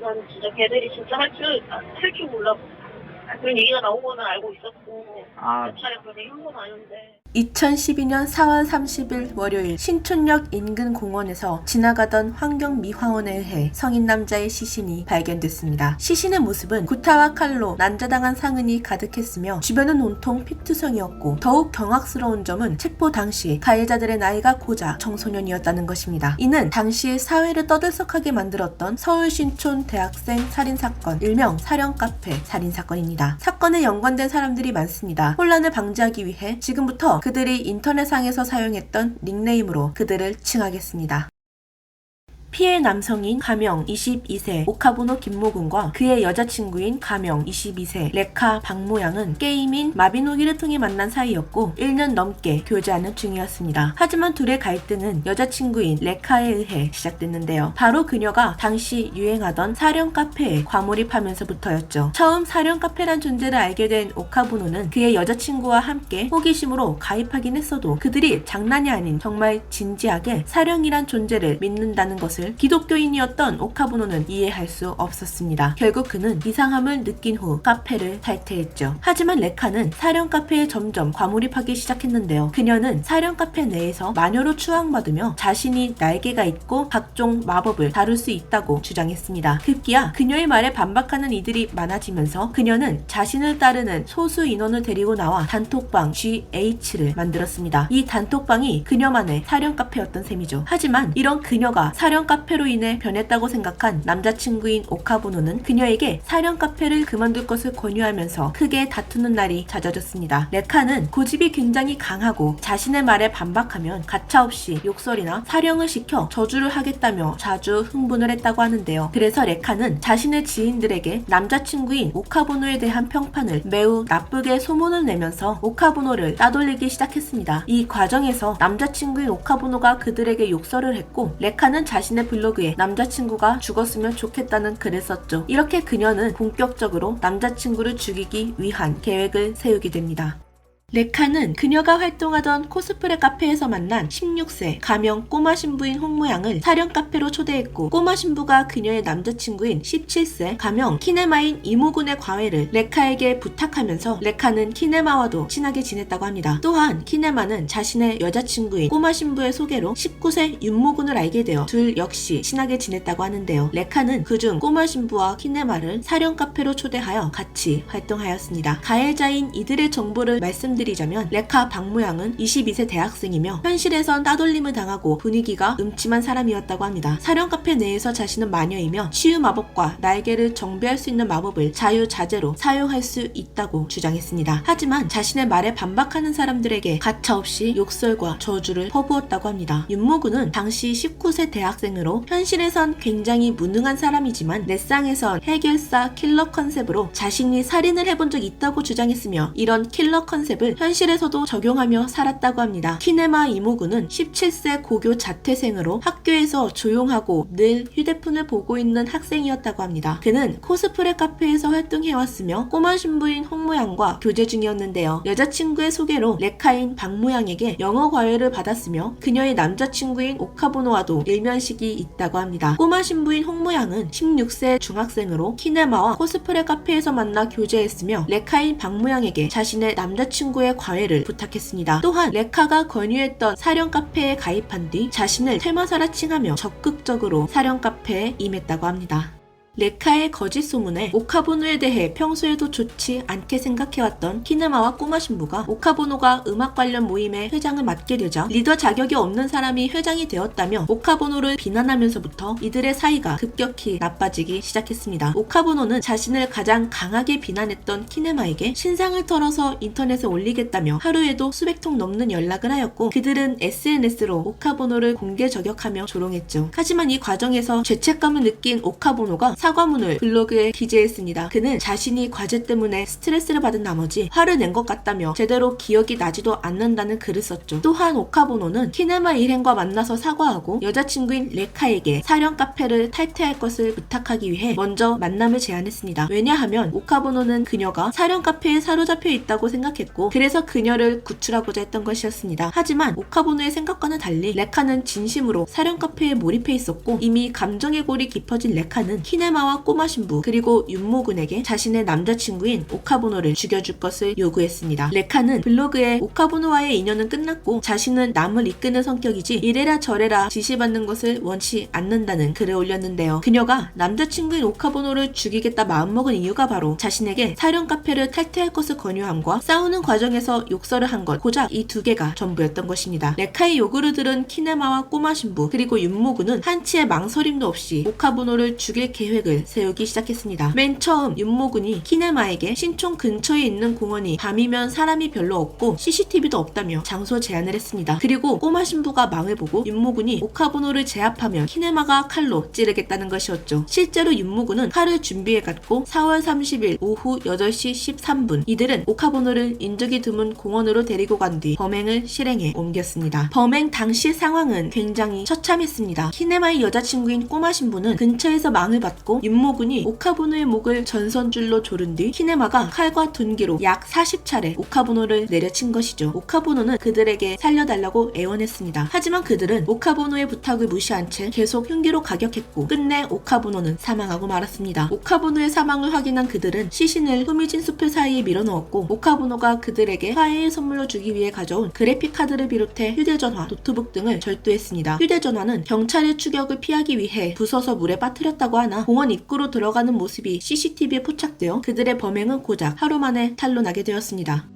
난 진짜 걔들이 진짜 할 줄 몰라. 그런 얘기가 나온 거는 알고 있었고, 몇 차례 그렇게 형도 다녔는데. 2012년 4월 30일 월요일 신촌역 인근 공원에서 지나가던 환경미화원에 의해 성인 남자의 시신이 발견됐습니다. 시신의 모습은 구타와 칼로 난자당한 상흔이 가득했으며 주변은 온통 피투성이었고 더욱 경악스러운 점은 체포 당시 가해자들의 나이가 고작 청소년이었다는 것입니다. 이는 당시 사회를 떠들썩하게 만들었던 서울 신촌 대학생 살인사건, 일명 사령카페 살인사건입니다. 사건에 연관된 사람들이 많습니다. 혼란을 방지하기 위해 지금부터 그들이 인터넷상에서 사용했던 닉네임으로 그들을 칭하겠습니다. 피해 남성인 가명 22세 오카부노 김모군과 그의 여자친구인 가명 22세 레카 박모양은 게임인 마비노기를 통해 만난 사이였고 1년 넘게 교제하는 중이었습니다. 하지만 둘의 갈등은 여자친구인 레카에 의해 시작됐는데요. 바로 그녀가 당시 유행하던 사령 카페에 과몰입하면서부터였죠. 처음 사령 카페란 존재를 알게 된 오카부노는 그의 여자친구와 함께 호기심으로 가입하긴 했어도 그들이 장난이 아닌 정말 진지하게 사령이란 존재를 믿는다는 것을 기독교인이었던 오카부노는 이해할 수 없었습니다. 결국 그는 이상함을 느낀 후 카페를 탈퇴했죠. 하지만 레카는 사령 카페에 점점 과몰입하기 시작했는데요. 그녀는 사령 카페 내에서 마녀로 추앙받으며 자신이 날개가 있고 각종 마법을 다룰 수 있다고 주장했습니다. 급기야 그녀의 말에 반박하는 이들이 많아지면서 그녀는 자신을 따르는 소수 인원을 데리고 나와 단톡방 GH를 만들었습니다. 이 단톡방이 그녀만의 사령 카페였던 셈이죠. 하지만 이런 그녀가 사령 카페로 인해 변했다고 생각한 남자친구인 오카부노는 그녀에게 사령 카페를 그만둘 것을 권유하면서 크게 다투는 날이 잦아졌습니다. 레카는 고집이 굉장히 강하고 자신의 말에 반박하면 가차없이 욕설이나 사령을 시켜 저주를 하겠다며 자주 흥분을 했다고 하는데요. 그래서 레카는 자신의 지인들에게 남자친구인 오카부노에 대한 평판을 매우 나쁘게 소문을 내면서 오카부노를 따돌리기 시작했습니다. 이 과정에서 남자친구인 오카부노가 그들에게 욕설을 했고 레카는 자신의 블로그에 남자친구가 죽었으면 좋겠다는 글을 썼죠. 이렇게 그녀는 본격적으로 남자친구를 죽이기 위한 계획을 세우게 됩니다. 레카는 그녀가 활동하던 코스프레 카페에서 만난 16세 가명 꼬마 신부인 홍모양을 사령 카페로 초대했고 꼬마 신부가 그녀의 남자친구인 17세 가명 키네마인 이모군의 과외를 레카에게 부탁하면서 레카는 키네마와도 친하게 지냈다고 합니다. 또한 키네마는 자신의 여자친구인 꼬마 신부의 소개로 19세 윤모군을 알게 되어 둘 역시 친하게 지냈다고 하는데요. 레카는 그중 꼬마 신부와 키네마를 사령 카페로 초대하여 같이 활동하였습니다. 가해자인 이들의 정보를 말씀드리자면 레카 박모양은 22세 대학생이며 현실에선 따돌림을 당하고 분위기가 음침한 사람이었다고 합니다. 사령 카페 내에서 자신은 마녀이며 치유 마법과 날개를 정비할 수 있는 마법을 자유자재로 사용할 수 있다고 주장했습니다. 하지만 자신의 말에 반박하는 사람들에게 가차없이 욕설과 저주를 퍼부었다고 합니다. 윤모군은 당시 19세 대학생으로 현실에선 굉장히 무능한 사람이지만 넷상에선 해결사 킬러 컨셉으로 자신이 살인을 해본 적 있다고 주장했으며 이런 킬러 컨셉을 현실에서도 적용하며 살았다고 합니다. 키네마 이모군은 17세 고교 자퇴생으로 학교에서 조용하고 늘 휴대폰을 보고 있는 학생이었다고 합니다. 그는 코스프레 카페에서 활동해왔으며 꼬마 신부인 홍모양과 교제 중이었는데요. 여자친구의 소개로 레카인 박모양에게 영어 과외를 받았으며 그녀의 남자친구인 오카부노와도 일면식이 있다고 합니다. 꼬마 신부인 홍모양은 16세 중학생으로 키네마와 코스프레 카페에서 만나 교제했으며 레카인 박모양에게 자신의 남자친구의 과외를 부탁했습니다. 또한 레카가 권유했던 사령 카페에 가입한 뒤 자신을 퇴마사라 칭하며 적극적으로 사령 카페에 임했다고 합니다. 레카의 거짓 소문에 오카부노에 대해 평소에도 좋지 않게 생각해왔던 키네마와 꼬마 신부가 오카부노가 음악 관련 모임의 회장을 맡게 되자 리더 자격이 없는 사람이 회장이 되었다며 오카부노를 비난하면서부터 이들의 사이가 급격히 나빠지기 시작했습니다. 오카부노는 자신을 가장 강하게 비난했던 키네마에게 신상을 털어서 인터넷에 올리겠다며 하루에도 수백 통 넘는 연락을 하였고 그들은 SNS로 오카부노를 공개 저격하며 조롱했죠. 하지만 이 과정에서 죄책감을 느낀 오카부노가 사과문을 블로그에 기재했습니다. 그는 자신이 과제 때문에 스트레스를 받은 나머지 화를 낸 것 같다며 제대로 기억이 나지도 않는다는 글을 썼죠. 또한 오카부노는 키네마 일행과 만나서 사과하고 여자친구인 레카에게 사령 카페를 탈퇴할 것을 부탁하기 위해 먼저 만남을 제안했습니다. 왜냐하면 오카부노는 그녀가 사령 카페에 사로잡혀 있다고 생각했고 그래서 그녀를 구출하고자 했던 것이었습니다. 하지만 오카부노의 생각과는 달리 레카는 진심으로 사령 카페에 몰입해 있었고 이미 감정의 골이 깊어진 레카는 키네마 키네마와 꼬마 신부 그리고 윤모군에게 자신의 남자친구인 오카보노를 죽여줄 것을 요구했습니다. 레카는 블로그에 오카보노와의 인연은 끝났고 자신은 남을 이끄는 성격이지 이래라 저래라 지시받는 것을 원치 않는다는 글을 올렸는데요. 그녀가 남자친구인 오카보노를 죽이겠다 마음먹은 이유가 바로 자신에게 사령 카페를 탈퇴할 것을 권유함과 싸우는 과정에서 욕설을 한 것, 고작 이 두 개가 전부였던 것입니다. 레카의 요구를 들은 키네마와 꼬마 신부 그리고 윤모군은 한치의 망설임도 없이 오카보노를 죽일 계획을 세우기 시작했습니다. 맨 처음 윤모군이 키네마에게 신촌 근처에 있는 공원이 밤이면 사람이 별로 없고 CCTV도 없다며 장소 제안을 했습니다. 그리고 꼬마 신부가 망을 보고 윤모군이 오카보노를 제압하면 키네마가 칼로 찌르겠다는 것이었죠. 실제로 윤모군은 칼을 준비해갔고 4월 30일 오후 8시 13분 이들은 오카보노를 인적이 드문 공원으로 데리고 간 뒤 범행을 실행해 옮겼습니다. 범행 당시 상황은 굉장히 처참했습니다. 키네마의 여자친구인 꼬마 신부는 근처에서 망을 받고 윤모군이 오카보노의 목을 전선줄로 조른 뒤 키네마가 칼과 둔기로 약 40차례 오카보노를 내려친 것이죠. 오카보노는 그들에게 살려달라고 애원했습니다. 하지만 그들은 오카보노의 부탁을 무시한 채 계속 흉기로 가격했고 끝내 오카보노는 사망하고 말았습니다. 오카보노의 사망을 확인한 그들은 시신을 흐미진 숲을 사이에 밀어넣었고 오카보노가 그들에게 화해의 선물로 주기 위해 가져온 그래픽 카드를 비롯해 휴대전화, 노트북 등을 절도했습니다. 휴대전화는 경찰의 추격을 피하기 위해 부숴서 물에 빠뜨렸다고 하나 공원 입구로 들어가는 모습이 CCTV에 포착되어 그들의 범행은 고작 하루 만에 탄로나게 되었습니다.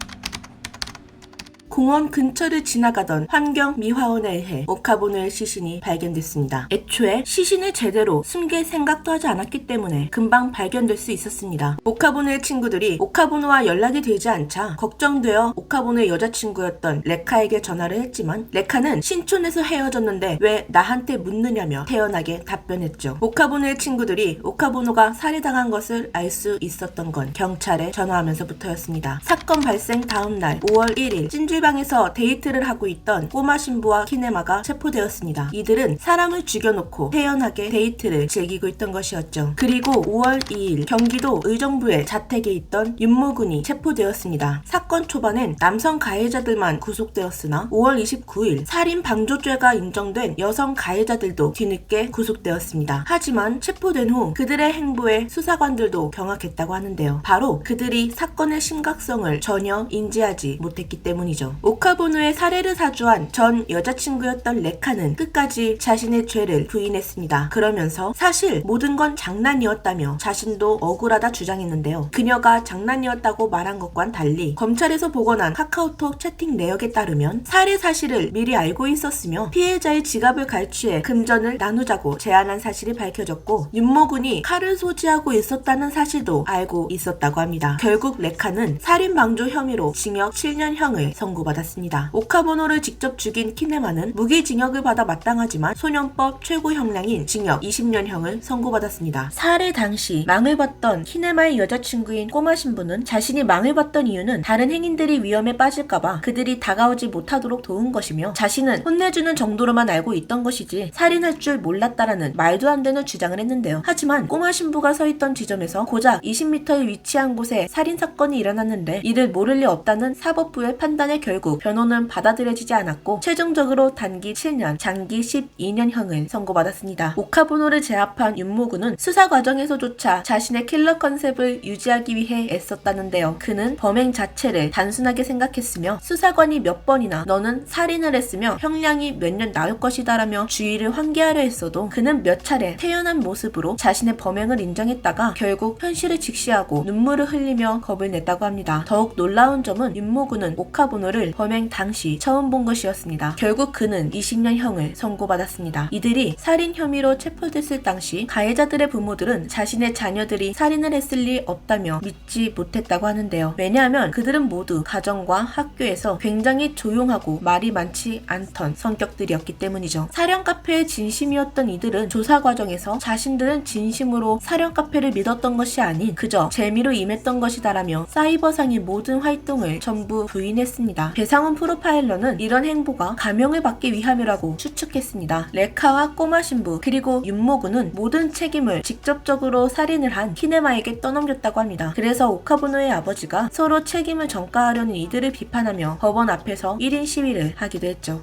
공원 근처를 지나가던 환경미화원에 의해 오카보노의 시신이 발견됐습니다. 애초에 시신을 제대로 숨길 생각도 하지 않았기 때문에 금방 발견될 수 있었습니다. 오카보노의 친구들이 오카보노와 연락이 되지 않자 걱정되어 오카보노의 여자친구였던 레카에게 전화를 했지만 레카는 신촌에서 헤어졌는데 왜 나한테 묻느냐며 태연하게 답변했죠. 오카보노의 친구들이 오카보노가 살해당한 것을 알 수 있었던 건 경찰에 전화하면서부터였습니다. 사건 발생 다음 날 5월 1일 찜질방에서 데이트를 하고 있던 꼬마 신부와 키네마가 체포되었습니다. 이들은 사람을 죽여놓고 태연하게 데이트를 즐기고 있던 것이었죠. 그리고 5월 2일 경기도 의정부의 자택에 있던 윤모군이 체포되었습니다. 사건 초반엔 남성 가해자들만 구속되었으나 5월 29일 살인 방조죄가 인정된 여성 가해자들도 뒤늦게 구속되었습니다. 하지만 체포된 후 그들의 행보에 수사관들도 경악했다고 하는데요. 바로 그들이 사건의 심각성을 전혀 인지하지 못했기 때문이죠. 오카보노의 살해를 사주한 전 여자친구였던 레카는 끝까지 자신의 죄를 부인했습니다. 그러면서 사실 모든 건 장난이었다며 자신도 억울하다 주장했는데요. 그녀가 장난이었다고 말한 것과는 달리 검찰에서 복원한 카카오톡 채팅 내역에 따르면 살해 사실을 미리 알고 있었으며 피해자의 지갑을 갈취해 금전을 나누자고 제안한 사실이 밝혀졌고 윤모군이 칼을 소지하고 있었다는 사실도 알고 있었다고 합니다. 결국 레카는 살인 방조 혐의로 징역 7년형을 선고받았습니다. 오카보노를 직접 죽인 키네마는 무기징역을 받아 마땅하지만 소년법 최고 형량인 징역 20년형을 선고받았습니다. 살해 당시 망을 봤던 키네마의 여자친구인 꼬마 신부는 자신이 망을 봤던 이유는 다른 행인들이 위험에 빠질까봐 그들이 다가오지 못하도록 도운 것이며 자신은 혼내주는 정도로만 알고 있던 것이지 살인할 줄 몰랐다라는 말도 안 되는 주장을 했는데요. 하지만 꼬마 신부가 서 있던 지점에서 고작 20m에 위치한 곳에 살인사건이 일어났는데 이를 모를 리 없다는 사법부의 판단에 결국 변호는 받아들여지지 않았고 최종적으로 단기 7년, 장기 12년형을 선고받았습니다. 오카보노를 제압한 윤모군은 수사 과정에서조차 자신의 킬러 컨셉을 유지하기 위해 애썼다는데요. 그는 범행 자체를 단순하게 생각했으며 수사관이 몇 번이나 너는 살인을 했으며 형량이 몇 년 나올 것이다 라며 주의를 환기하려 했어도 그는 몇 차례 태연한 모습으로 자신의 범행을 인정했다가 결국 현실을 직시하고 눈물을 흘리며 겁을 냈다고 합니다. 더욱 놀라운 점은 윤모군은 오카보노를 범행 당시 처음 본 것이었습니다. 결국 그는 20년형을 선고받았습니다. 이들이 살인 혐의로 체포됐을 당시 가해자들의 부모들은 자신의 자녀들이 살인을 했을 리 없다며 믿지 못했다고 하는데요. 왜냐하면 그들은 모두 가정과 학교에서 굉장히 조용하고 말이 많지 않던 성격들이었기 때문이죠. 사령 카페의 진심이었던 이들은 조사 과정에서 자신들은 진심으로 사령 카페를 믿었던 것이 아닌 그저 재미로 임했던 것이다라며 사이버상의 모든 활동을 전부 부인했습니다. 배상훈 프로파일러는 이런 행보가 감형을 받기 위함이라고 추측했습니다. 레카와 꼬마 신부 그리고 윤모군은 모든 책임을 직접적으로 살인을 한 키네마에게 떠넘겼다고 합니다. 그래서 오카보노의 아버지가 서로 책임을 전가하려는 이들을 비판하며 법원 앞에서 1인 시위를 하기도 했죠.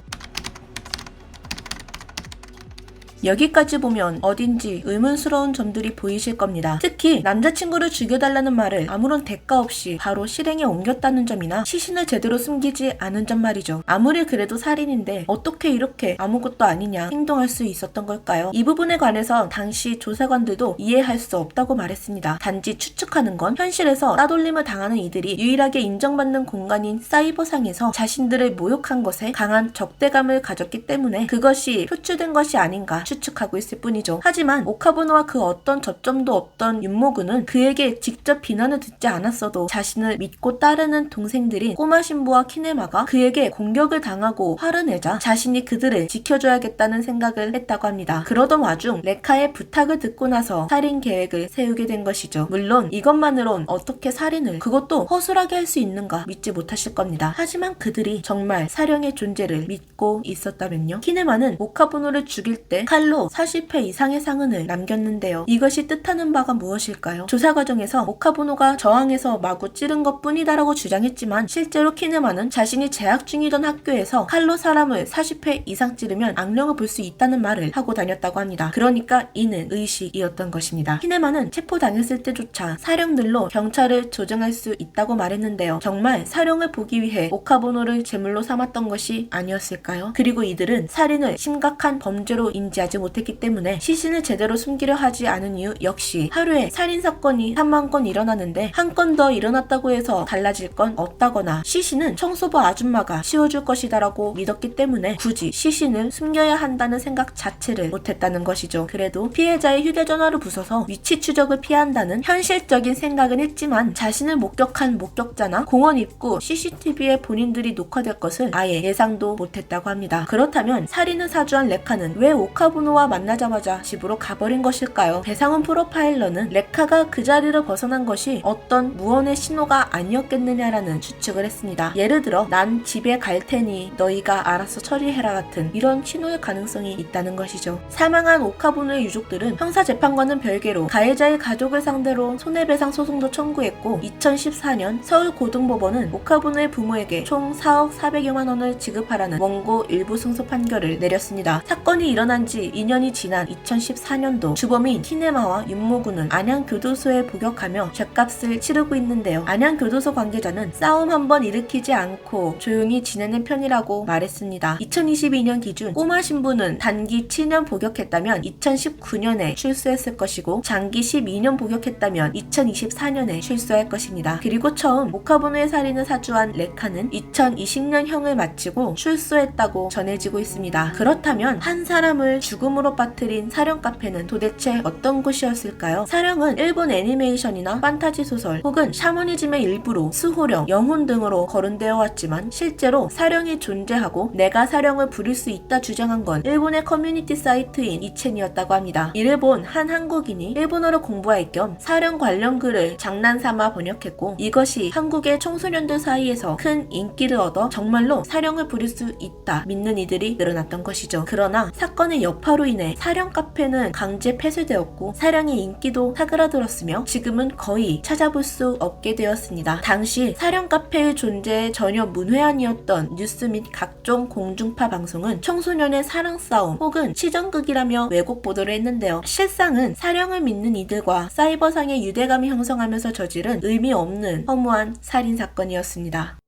여기까지 보면 어딘지 의문스러운 점들이 보이실 겁니다. 특히 남자친구를 죽여달라는 말을 아무런 대가 없이 바로 실행에 옮겼다는 점이나 시신을 제대로 숨기지 않은 점 말이죠. 아무리 그래도 살인인데 어떻게 이렇게 아무것도 아니냐 행동할 수 있었던 걸까요? 이 부분에 관해서 당시 조사관들도 이해할 수 없다고 말했습니다. 단지 추측하는 건 현실에서 따돌림을 당하는 이들이 유일하게 인정받는 공간인 사이버상에서 자신들을 모욕한 것에 강한 적대감을 가졌기 때문에 그것이 표출된 것이 아닌가 추측하고 있을 뿐이죠. 하지만 오카부노와 그 어떤 접점도 없던 윤모군은 그에게 직접 비난을 듣지 않았어도 자신을 믿고 따르는 동생들인 꼬마 신부와 키네마가 그에게 공격을 당하고 화를 내자 자신이 그들을 지켜줘야겠다는 생각을 했다고 합니다. 그러던 와중 레카의 부탁을 듣고 나서 살인 계획을 세우게 된 것이죠. 물론 이것만으론 어떻게 살인을 그것도 허술하게 할 수 있는가 믿지 못하실 겁니다. 하지만 그들이 정말 사령의 존재를 믿고 있었다면요. 키네마는 오카부노를 죽일 때 칼로 40회 이상의 상흔을 남겼는데요. 이것이 뜻하는 바가 무엇일까요? 조사 과정에서 오카부노가 저항해서 마구 찌른 것 뿐이다라고 주장했지만 실제로 키네마는 자신이 재학 중이던 학교에서 칼로 사람을 40회 이상 찌르면 악령을 볼 수 있다는 말을 하고 다녔다고 합니다. 그러니까 이는 의식이었던 것입니다. 키네마는 체포당했을 때조차 사령들로 경찰을 조정할 수 있다고 말했는데요. 정말 사령을 보기 위해 오카부노를 제물로 삼았던 것이 아니었을까요? 그리고 이들은 살인을 심각한 범죄로 인지하지 못했기 때문에 시신을 제대로 숨기려 하지 않은 이유 역시 하루에 살인사건이 3만 건 일어나는데 한 건 더 일어났다고 해서 달라질 건 없다거나 시신은 청소부 아줌마가 치워줄 것이다라고 믿었기 때문에 굳이 시신을 숨겨야 한다는 생각 자체를 못했다는 것이죠. 그래도 피해자의 휴대전화를 부숴서 위치 추적을 피한다는 현실적인 생각은 했지만 자신을 목격한 목격자나 공원 입구 CCTV에 본인들이 녹화될 것을 아예 예상도 못했다고 합니다. 그렇다면 살인을 사주한 레카는 왜 오카부노와 만나자마자 집으로 가버린 것일까요? 배상훈 프로파일러는 레카가 그 자리를 벗어난 것이 어떤 무언의 신호가 아니었겠느냐라는 추측을 했습니다. 예를 들어 난 집에 갈 테니 너희가 알아서 처리해라 같은 이런 신호의 가능성이 있다는 것이죠. 사망한 오카부노의 유족들은 형사재판과는 별개로 가해자의 가족을 상대로 손해배상 소송도 청구했고 2014년 서울고등법원은 오카부노의 부모에게 총 4억 400여만 원을 지급하라는 원고 일부 승소 판결을 내렸습니다. 사건이 일어난 지 2년이 지난 2014년도 주범인 키네마와 윤모군은 안양교도소에 복역하며 죗값을 치르고 있는데요. 안양교도소 관계자는 싸움 한번 일으키지 않고 조용히 지내는 편이라고 말했습니다. 2022년 기준 꼬마 신부는 단기 7년 복역했다면 2019년에 출소했을 것이고 장기 12년 복역했다면 2024년에 출소할 것입니다. 그리고 처음 오카부노의 살인을 사주한 레카는 2020년형을 마치고 출소했다고 전해지고 있습니다. 그렇다면 한 사람을 죽음으로 빠뜨린 사령 카페는 도대체 어떤 곳이었을까요? 사령은 일본 애니메이션이나 판타지 소설 혹은 샤머니즘의 일부로 수호령, 영혼 등으로 거론되어 왔지만 실제로 사령이 존재하고 내가 사령을 부릴 수 있다 주장한 건 일본의 커뮤니티 사이트인 이첸이었다고 합니다. 이를 본 한 한국인이 일본어를 공부할 겸 사령 관련 글을 장난삼아 번역했고 이것이 한국의 청소년들 사이에서 큰 인기를 얻어 정말로 사령을 부릴 수 있다 믿는 이들이 늘어났던 것이죠. 그러나 사건의 여파로 인해 사령 카페는 강제 폐쇄되었고 사령의 인기도 사그라들었으며 지금은 거의 찾아볼 수 없게 되었습니다. 당시 사령 카페의 존재에 전혀 문외한이었던 뉴스 및 각종 공중파 방송은 청소년의 사랑 싸움 혹은 치정극이라며 왜곡 보도를 했는데요. 실상은 사령을 믿는 이들과 사이버상의 유대감이 형성하면서 저지른 의미 없는 허무한 살인 사건이었습니다.